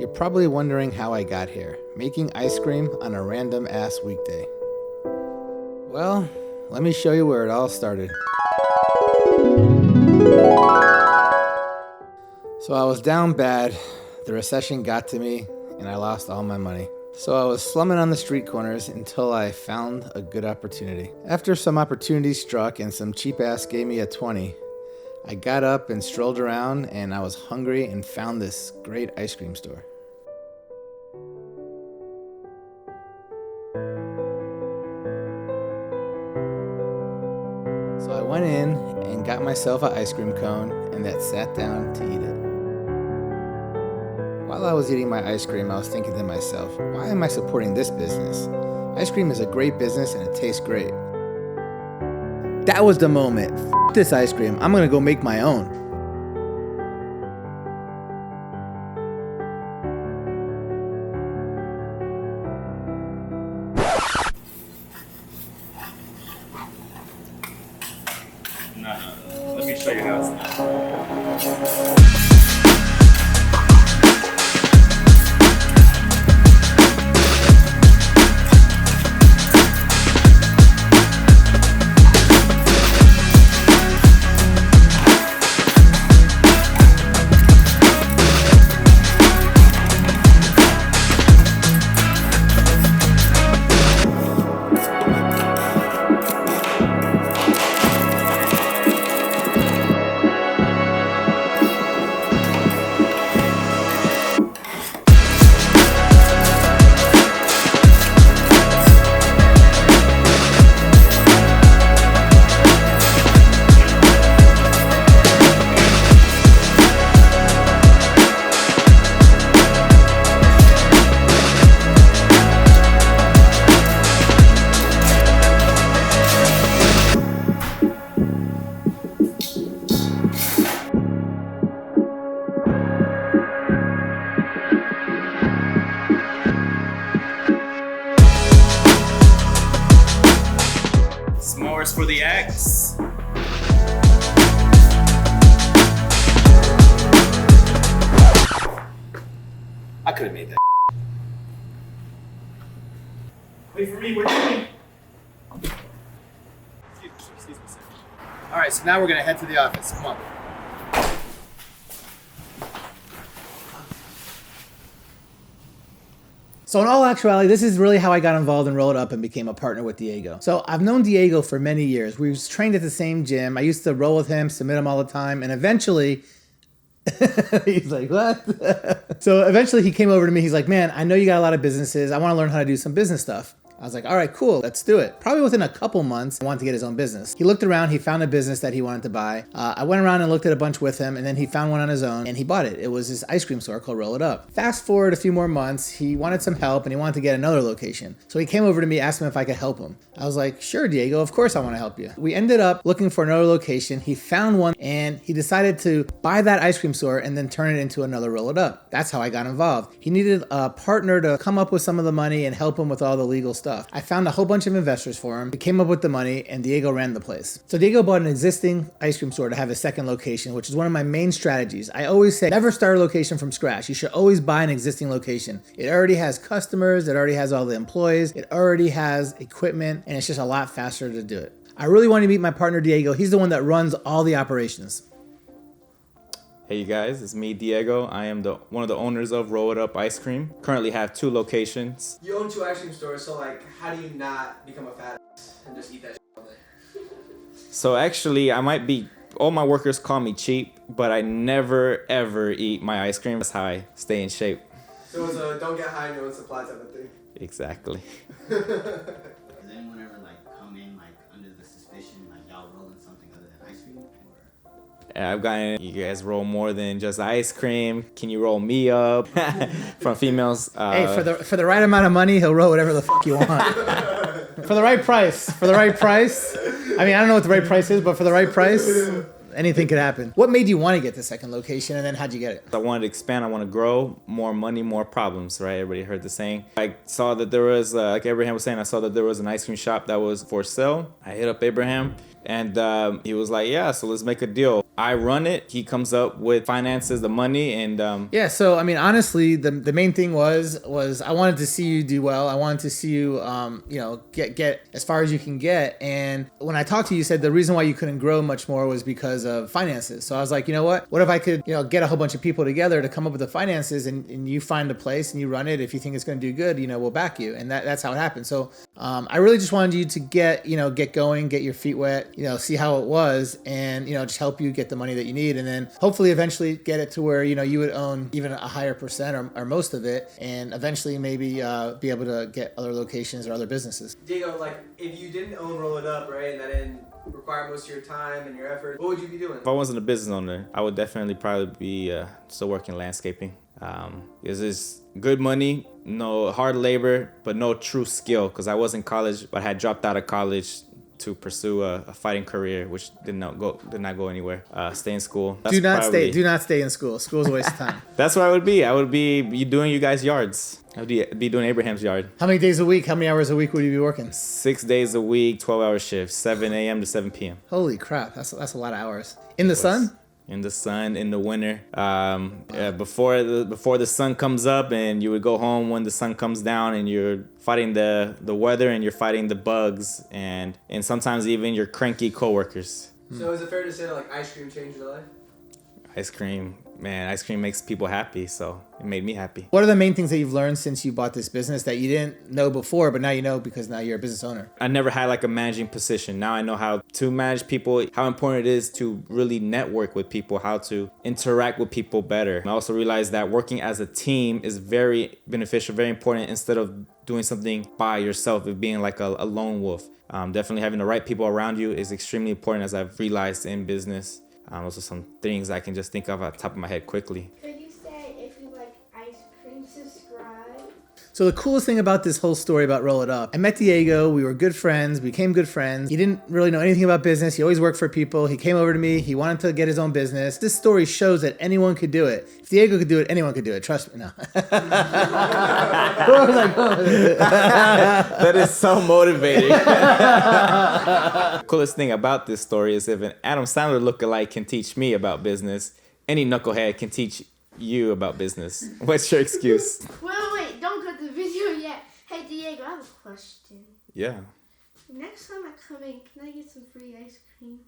You're probably wondering how I got here, making ice cream on a random ass weekday. Well, let me show you where it all started. So I was down bad, the recession got to me, and I lost all my money. So I was slumming on the street corners until I found a good opportunity. After some opportunities struck and some cheap ass gave me a 20, I got up and strolled around, and I was hungry and found this great ice cream store. So I went in and got myself an ice cream cone and then sat down to eat it. While I was eating my ice cream, I was thinking to myself, why am I supporting this business? Ice cream is a great business and it tastes great. That was the moment. F this ice cream, I'm gonna go make my own. No. Let me show you how it's done. S'mores for the X. I could have made that. Wait for me, wait for me. Excuse me, sir. All right, so now we're gonna head to the office. Come on. So in all actuality, this is really how I got involved in Roll It Up and became a partner with Diego. So I've known Diego for many years. We was trained at the same gym. I used to roll with him, submit him all the time, and eventually, he's like, what? So eventually he came over to me. He's like, man, I know you got a lot of businesses. I want to learn how to do some business stuff. I was like, all right, cool, let's do it. Probably within a couple months, he wanted to get his own business. He looked around, he found a business that he wanted to buy. I went around and looked at a bunch with him, and then he found one on his own, and he bought it. It was his ice cream store called Roll It Up. Fast forward a few more months, he wanted some help, and he wanted to get another location. So he came over to me, asked me if I could help him. I was like, sure, Diego, of course I want to help you. We ended up looking for another location. He found one, and he decided to buy that ice cream store and then turn it into another Roll It Up. That's how I got involved. He needed a partner to come up with some of the money and help him with all the legal stuff. I found a whole bunch of investors for him. He came up with the money, and Diego ran the place. So Diego bought an existing ice cream store to have a second location, which is one of my main strategies. I always say, never start a location from scratch. You should always buy an existing location. It already has customers, it already has all the employees, it already has equipment, and it's just a lot faster to do it. I really want to meet my partner Diego. He's the one that runs all the operations. Hey you guys, it's me, Diego. I am one of the owners of Roll It Up Ice Cream. Currently have 2 locations. You own 2 ice cream stores, so like, how do you not become a fat ass and just eat that shit all day? So actually, all my workers call me cheap, but I never ever eat my ice cream. That's how I stay in shape. So it's a don't get high, no supply type of thing. Exactly. Does anyone ever come in under the suspicion y'all rolling something other than ice cream? I've gotten, you guys roll more than just ice cream. Can you roll me up? From females. Hey, for the right amount of money, he'll roll whatever the fuck you want. For the right price. For the right price. I mean, I don't know what the right price is, but for the right price, anything could happen. What made you want to get the second location, and then how'd you get it? I wanted to expand. I want to grow. More money, more problems, right? Everybody heard the saying. I saw that there was, like Abraham was saying, I saw that there was an ice cream shop that was for sale. I hit up Abraham, and he was like, yeah, so let's make a deal. I run it. He comes up with finances, the money, and Yeah, so I mean, honestly, the main thing was I wanted to see you do well. I wanted to see you, get as far as you can get. And when I talked to you, you said the reason why you couldn't grow much more was because of finances. So I was like, you know what? What if I could, get a whole bunch of people together to come up with the finances, and you find a place and you run it. If you think it's going to do good, we'll back you. And that's how it happened. So I really just wanted you to get going, get your feet wet, see how it was, and just help you get the money that you need, and then hopefully eventually get it to where you would own even a higher percent or most of it, and eventually maybe be able to get other locations or other businesses. Diego, like if you didn't own Roll It Up, right, and that didn't require most of your time and your effort, what would you be doing? if I wasn't a business owner, I would definitely probably be still working landscaping. Because it's good money, no hard labor, but no true skill. Because I was in college, but I had dropped out of college to pursue a fighting career, which did not go anywhere. Stay in school. Do not stay in school. School's a waste of time. That's what I would be. I would be doing you guys' yards. I would be doing Abraham's yard. How many days a week? How many hours a week would you be working? 6 days a week, 12-hour shifts, 7 a.m. to 7 p.m. Holy crap, that's a lot of hours. In the sun? In the sun, in the winter, before the sun comes up, and you would go home when the sun comes down, and you're fighting the weather, and you're fighting the bugs, and sometimes even your cranky coworkers. So is it fair to say that like ice cream changed your life? Ice cream makes people happy, so it made me happy. What are the main things that you've learned since you bought this business that you didn't know before, but now you know because now you're a business owner? I never had like a managing position. Now I know how to manage people, how important it is to really network with people, how to interact with people better. I also realized that working as a team is very beneficial, very important, instead of doing something by yourself, of being like a lone wolf. Definitely having the right people around you is extremely important, as I've realized in business. Those are some things I can just think of at the top of my head quickly. Could you say if you like ice cream, subscribe? So the coolest thing about this whole story about Roll It Up, I met Diego, we were good friends, became good friends. He didn't really know anything about business. He always worked for people. He came over to me. He wanted to get his own business. This story shows that anyone could do it. If Diego could do it, anyone could do it. Trust me. No. That is so motivating. The coolest thing about this story is if an Adam Sandler lookalike can teach me about business, any knucklehead can teach you about business. What's your excuse? Wait, don't cut the video yet. Hey Diego, I have a question. Yeah. Next time I come in, can I get some free ice cream?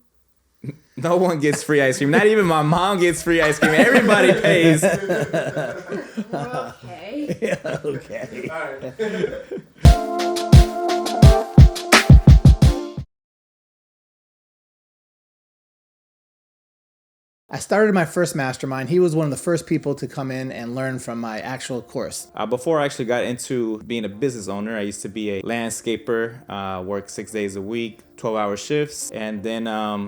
No one gets free ice cream. Not even my mom gets free ice cream. Everybody pays. Well, okay. Yeah, okay. All right. I started my first mastermind. He was one of the first people to come in and learn from my actual course. Before I actually got into being a business owner, I used to be a landscaper, work 6 days a week, 12-hour shifts. And then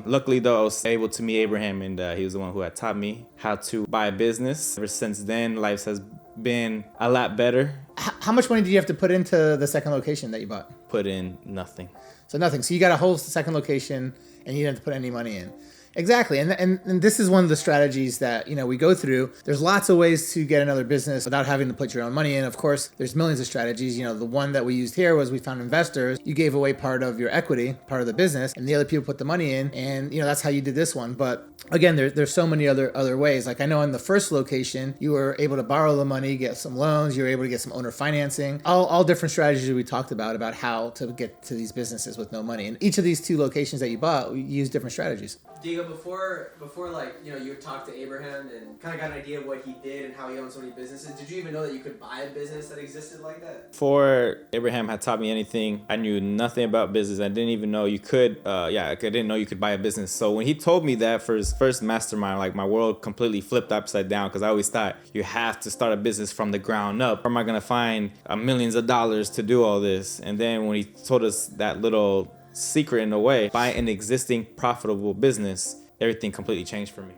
luckily, though, I was able to meet Abraham, and he was the one who had taught me how to buy a business. Ever since then, life has been a lot better. How much money did you have to put into the second location that you bought? Put in nothing. So nothing. So you got a whole second location and you didn't have to put any money in. Exactly. And this is one of the strategies that, we go through. There's lots of ways to get another business without having to put your own money in. Of course, there's millions of strategies. The one that we used here was we found investors. You gave away part of your equity, part of the business, and the other people put the money in. And, that's how you did this one. But again, there's so many other ways. Like I know in the first location, you were able to borrow the money, get some loans. You were able to get some owner financing, all different strategies we talked about how to get to these businesses with no money. And each of these two locations that you bought, we used different strategies. Diego, before like you talked to Abraham and kind of got an idea of what he did and how he owned so many businesses, did you even know that you could buy a business that existed like that? Before Abraham had taught me anything, I knew nothing about business. I didn't even know you could. I didn't know you could buy a business. So when he told me that for his first mastermind, like my world completely flipped upside down, because I always thought you have to start a business from the ground up. Where am I gonna find millions of dollars to do all this? And then when he told us that little secret in a way, buy an existing profitable business, everything completely changed for me.